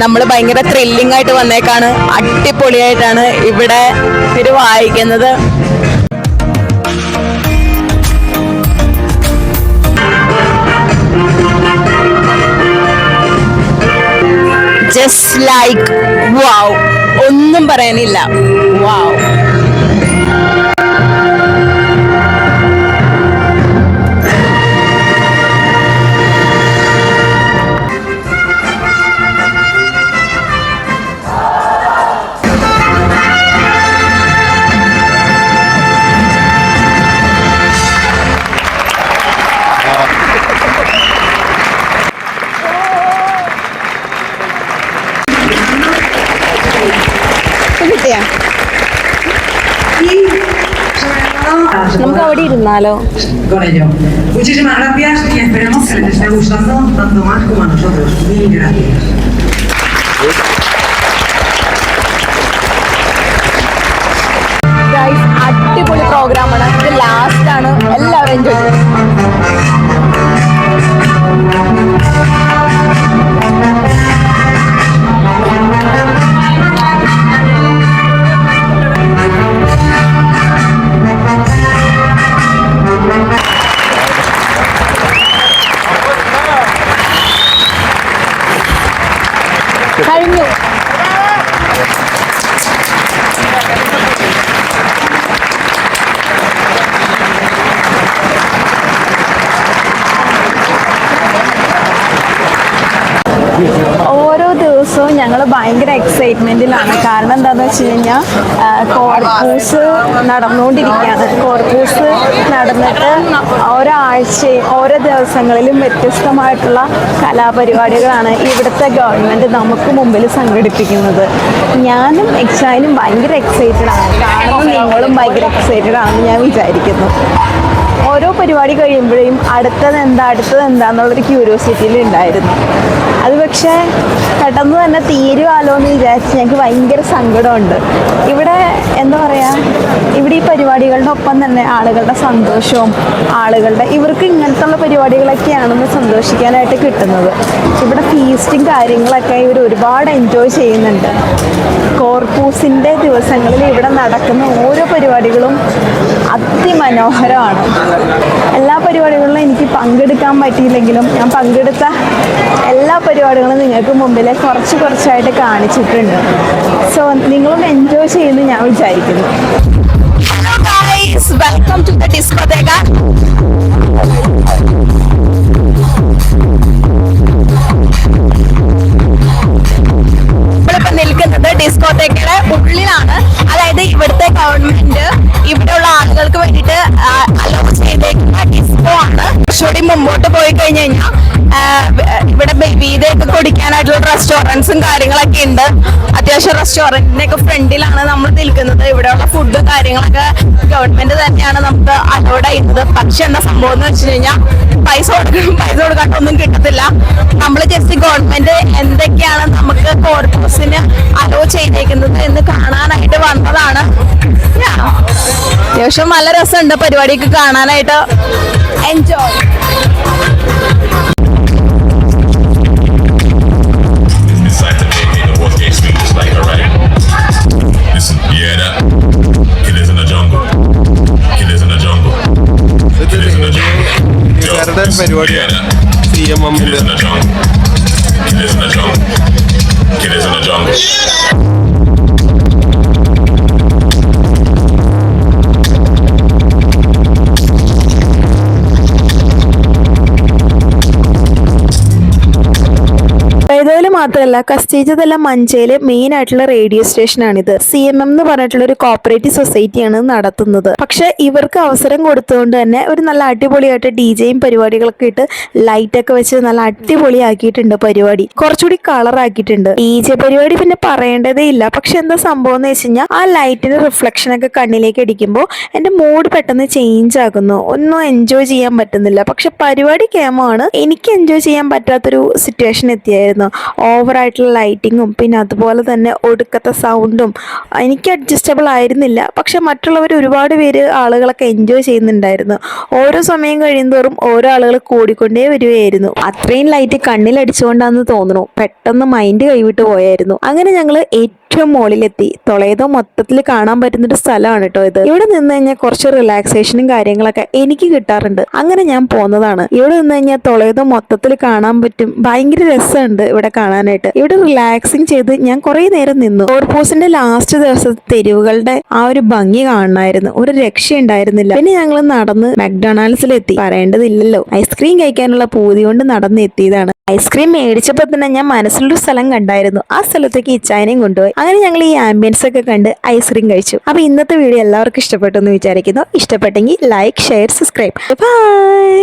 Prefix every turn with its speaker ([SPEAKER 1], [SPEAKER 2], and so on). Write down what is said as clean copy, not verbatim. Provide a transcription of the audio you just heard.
[SPEAKER 1] നമ്മൾ ഭയങ്കര ത്രില്ലിംഗ് ആയിട്ട് വന്നേക്കാണ്. അടിപൊളിയായിട്ടാണ് ഇവിടെ ഇത് വായിക്കുന്നത്. ജസ്റ്റ് ലൈക്ക് വാവ്, ഒന്നും പറയാനില്ല. വാവ്. നമുക്ക് അവിടെ ഇരുന്നാലോ?
[SPEAKER 2] Muchísimas gracias y esperemos que les esté gustando tanto más como a nosotros. Mil gracias.
[SPEAKER 1] Guys, അടിപൊളി പ്രോഗ്രാമാണ്. ഇത് ലാസ്റ്റ് ആണ്. എല്ലാവരും എൻജോയ് ചെയ്യും. കഴിഞ്ഞു. ഓരോ ദിവസവും ഞങ്ങൾ ഭയങ്കര എക്സൈറ്റ്മെൻറ്റിലാണ്. കാരണം എന്താണെന്ന് വെച്ച് കഴിഞ്ഞാൽ കോർപ്പൂസ് നടന്നുകൊണ്ടിരിക്കുകയാണ്. കോർപ്പൂസ് നടന്നിട്ട് ഓരോ ആഴ്ചയും ഓരോ ദിവസങ്ങളിലും വ്യത്യസ്തമായിട്ടുള്ള കലാപരിപാടികളാണ് ഇവിടുത്തെ ഗവൺമെൻറ് നമുക്ക് മുമ്പിൽ സംഘടിപ്പിക്കുന്നത്. ഞാനും എക്സാനും ഭയങ്കര എക്സൈറ്റഡാണ്. കാരണം നിങ്ങളും ഭയങ്കര എക്സൈറ്റഡ് ആണെന്ന് ഞാൻ വിചാരിക്കുന്നു. ഓരോ പരിപാടി കഴിയുമ്പോഴേയും അടുത്തത് എന്താന്നുള്ളൊരു ക്യൂരിയോസിറ്റിയിൽ ഉണ്ടായിരുന്നു. അത് പക്ഷേ പെട്ടെന്ന് തന്നെ തീരുവാലോ എന്ന് വിചാരിച്ച് ഞങ്ങൾക്ക് ഭയങ്കര സങ്കടമുണ്ട്. ഇവിടെ എന്താ പറയുക, ഇവിടെ ഈ പരിപാടികളുടെ ഒപ്പം തന്നെ ആളുകളുടെ സന്തോഷവും ഇവർക്ക് ഇങ്ങനത്തുള്ള പരിപാടികളൊക്കെയാണെന്ന് സന്തോഷിക്കാനായിട്ട് കിട്ടുന്നത്. ഇവിടെ ഫീസ്റ്റും കാര്യങ്ങളൊക്കെ ഇവർ ഒരുപാട് എൻജോയ് ചെയ്യുന്നുണ്ട്. കോർപ്പൂസിൻ്റെ ദിവസങ്ങളിൽ ഇവിടെ നടക്കുന്ന ഓരോ പരിപാടികളും അതിമനോഹരമാണ്. എല്ലാ പരിപാടികളിലും എനിക്ക് പങ്കെടുക്കാൻ പറ്റിയില്ലെങ്കിലും ഞാൻ പങ്കെടുത്ത എല്ലാ പരിപാടികളും നിങ്ങൾക്ക് മുമ്പിൽ കുറച്ചായിട്ട് കാണിച്ചിട്ടുണ്ട്. സോ നിങ്ങളും എൻജോയ് ചെയ്യുമെന്ന് ഞാൻ വിചാരിക്കുന്നു. Hello guys, welcome to the discotheque. നമ്മളിപ്പോൾ നിൽക്കുന്നത് ഡിസ്കോതേക്കയുടെ ഉള്ളിലാണ്. അതായത് ഇവിടുത്തെ ഗവൺമെന്റ് ഇവിടെയുള്ള ആളുകൾക്ക് വേണ്ടിയിട്ട് അലോ ചെയ്തേക്കുന്ന ഡിസ്കോ ആണ്. കുറച്ചുകൂടി മുമ്പോട്ട് പോയി കഴിഞ്ഞ് കഴിഞ്ഞാൽ ഇവിടെ ബീവിയൊക്കെ കുടിക്കാനായിട്ടുള്ള റെസ്റ്റോറൻറ്റ്സും കാര്യങ്ങളൊക്കെ ഉണ്ട്. അത്യാവശ്യം റെസ്റ്റോറൻറ്റിൻ്റെ ഒക്കെ ഫ്രണ്ടിലാണ് നമ്മൾ നിൽക്കുന്നത്. ഇവിടെയുള്ള ഫുഡും കാര്യങ്ങളൊക്കെ ഗവൺമെന്റ് തന്നെയാണ് നമുക്ക് അലോഡ് ചെയ്യുന്നത്. പക്ഷെ എന്താ സംഭവം എന്ന് വെച്ച് കഴിഞ്ഞാൽ പൈസ കൊടുക്കാട്ടൊന്നും കിട്ടത്തില്ല. നമ്മൾ ജസ്റ്റ് ഗവൺമെന്റ് എന്തൊക്കെയാണ് നമുക്ക് കോർപ്പസിന് അലോ ചെയ്തേക്കുന്നത് എന്ന് കാണാനായിട്ട് വന്നതാണ്. അത്യാവശ്യം നല്ല രസമുണ്ട് പരിപാടിയൊക്കെ കാണാനായിട്ട്. എൻജോയ്.
[SPEAKER 3] പരിപാടിയാണ് CMM.
[SPEAKER 4] ഇതുപോലെ മാത്രമല്ല, കസ്റ്റേജതെല്ലാം മഞ്ചയിലെ മെയിൻ ആയിട്ടുള്ള റേഡിയോ സ്റ്റേഷനാണിത്. CMM എന്ന് പറഞ്ഞിട്ടുള്ള ഒരു കോപ്പറേറ്റീവ് സൊസൈറ്റിയാണ് നടത്തുന്നത്. പക്ഷെ ഇവർക്ക് അവസരം കൊടുത്തുകൊണ്ട് തന്നെ ഒരു നല്ല അടിപൊളിയായിട്ട് DJയും പരിപാടികളൊക്കെ ഇട്ട് ലൈറ്റൊക്കെ വെച്ച് നല്ല അടിപൊളിയാക്കിയിട്ടുണ്ട്. പരിപാടി കുറച്ചുകൂടി കളറാക്കിയിട്ടുണ്ട്. DJ പരിപാടി പിന്നെ പറയേണ്ടതേ ഇല്ല. പക്ഷെ എന്താ സംഭവം എന്ന് വെച്ച് കഴിഞ്ഞാൽ ആ ലൈറ്റിന്റെ റിഫ്ലക്ഷനൊക്കെ കണ്ണിലേക്ക് അടിക്കുമ്പോൾ എൻ്റെ മൂഡ് പെട്ടെന്ന് ചേഞ്ച് ആകുന്നു. ഒന്നും എൻജോയ് ചെയ്യാൻ പറ്റുന്നില്ല. പക്ഷെ പരിപാടി കേമാണ്. എനിക്ക് എൻജോയ് ചെയ്യാൻ പറ്റാത്തൊരു സിറ്റുവേഷൻ എത്തിയായിരുന്നു. ഓവറായിട്ടുള്ള ലൈറ്റിങ്ങും പിന്നെ അതുപോലെ തന്നെ ഒടുക്കത്തെ സൗണ്ടും എനിക്ക് അഡ്ജസ്റ്റബിൾ ആയിരുന്നില്ല. പക്ഷെ മറ്റുള്ളവർ ഒരുപാട് പേര് ആളുകളൊക്കെ എൻജോയ് ചെയ്യുന്നുണ്ടായിരുന്നു. ഓരോ സമയം കഴിയുന്തോറും ഓരോ ആളുകൾ കൂടിക്കൊണ്ടേ വരികയായിരുന്നു. അത്രയും ലൈറ്റ് കണ്ണിലടിച്ചുകൊണ്ടാന്ന് തോന്നുന്നു. പെട്ടെന്ന് മൈൻഡ് കൈവിട്ട് പോയായിരുന്നു. അങ്ങനെ ഞങ്ങൾ ഏറ്റവും മുകളിലെത്തി. ടൊളേദോ മൊത്തത്തിൽ കാണാൻ പറ്റുന്നൊരു സ്ഥലമാണ് കേട്ടോ ഇത്. ഇവിടെ നിന്ന് കഴിഞ്ഞാൽ കുറച്ച് റിലാക്സേഷനും കാര്യങ്ങളൊക്കെ എനിക്ക് കിട്ടാറുണ്ട്. അങ്ങനെ ഞാൻ പോന്നതാണ്. ഇവിടെ നിന്ന് കഴിഞ്ഞാൽ ടൊളേദോ മൊത്തത്തിൽ കാണാൻ പറ്റും. ഭയങ്കര രസമുണ്ട് ഇവിടെ കാണാനായിട്ട്. ഇവിടെ റിലാക്സിങ് ചെയ്ത് ഞാൻ കുറേ നേരം നിന്നു. കോർപൂസിന്റെ ലാസ്റ്റ് ദിവസത്തെ തെരുവുകളുടെ ആ ഒരു ഭംഗി കാണണമായിരുന്നു. ഒരു രക്ഷ ഉണ്ടായിരുന്നില്ല. പിന്നെ ഞങ്ങൾ നടന്ന് മക്ഡൊണാൾഡ്സിലെത്തി. പറയേണ്ടതില്ലല്ലോ, ഐസ്ക്രീം കഴിക്കാനുള്ള പൂതി കൊണ്ട് നടന്നെത്തിയതാണ്. ഐസ്ക്രീം മേടിച്ചപ്പോൾ തന്നെ ഞാൻ മനസ്സിലൊരു സ്ഥലം കണ്ടായിരുന്നു. ആ സ്ഥലത്തേക്ക് ഇച്ചായനെയും കൊണ്ടുപോയി. അങ്ങനെ ഞങ്ങൾ ഈ ആംബിയൻസ് ഒക്കെ കണ്ട് ഐസ്ക്രീം കഴിച്ചു. അപ്പൊ ഇന്നത്തെ വീഡിയോ എല്ലാവർക്കും ഇഷ്ടപ്പെട്ടു എന്ന് വിചാരിക്കുന്നു. ഇഷ്ടപ്പെട്ടെങ്കിൽ ലൈക്ക്, ഷെയർ, സബ്സ്ക്രൈബ്. ബൈ.